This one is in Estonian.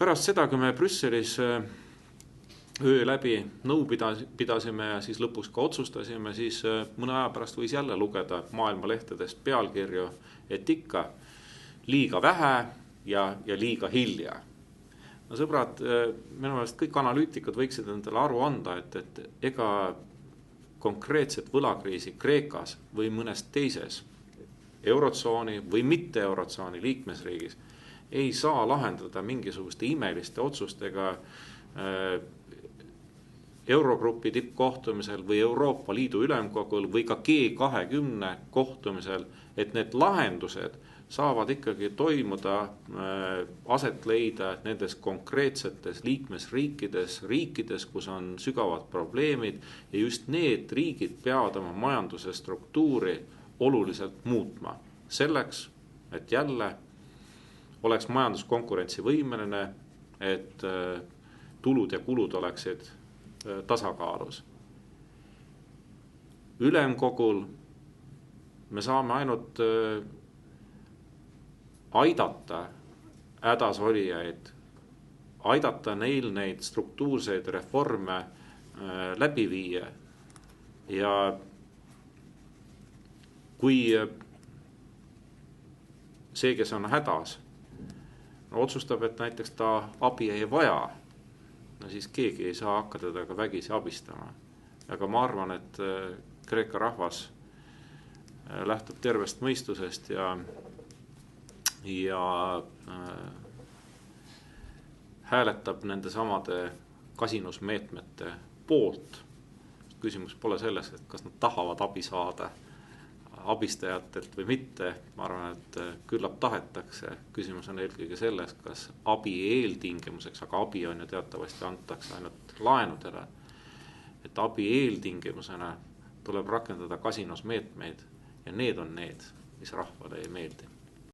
pärast seda, kui me Brüsselis öö läbi nõu pidasime ja siis lõpuks ka otsustasime, siis mõne aja pärast võis jälle lugeda maailmalehtedest pealkirju, et ikka liiga vähe ja liiga hilja. No sõbrad, minu meelest kõik analüütikud võiksid endale aru anda, et ega konkreetset võlakriisi Kreekas või mõnes teises eurotsooni või mitte eurotsooni liikmesriigis ei saa lahendada mingisuguste imeliste otsustega Eurogrupi tippkohtumisel või Euroopa Liidu ülemkogul või ka G20 kohtumisel, et need lahendused saavad ikkagi toimuda, aset leida nendes konkreetsetes liikmesriikides, kus on sügavad probleemid ja just need riigid peavad oma majanduse struktuuri oluliselt muutma. Selleks, et jälle oleks majandus konkurentsivõimeline, et tulud ja kulud oleksid tasakaalus. Ülemkogul me saame ainult aidata hädas olijaid, aidata neil neid struktuurseid reforme läbi viia. Ja kui see, kes on hädas, otsustab, et näiteks ta abi ei vaja, no siis keegi ei saa hakata teda ka vägisi abistama. Aga ma arvan, et Kreeka rahvas lähtub tervest mõistusest ja hääletab nende samade kasinusmeetmete poolt. Küsimus pole selles, et kas nad tahavad abi saada abistajatelt või mitte. Ma arvan, et küllap tahetakse. Küsimus on eelkõige selles, kas abi eeltingimuseks, aga abi on ju teatavasti antakse ainult laenudele, et abi eeltingimusena tuleb rakendada kasinusmeetmeid ja need on need, mis rahvale ei meeldi.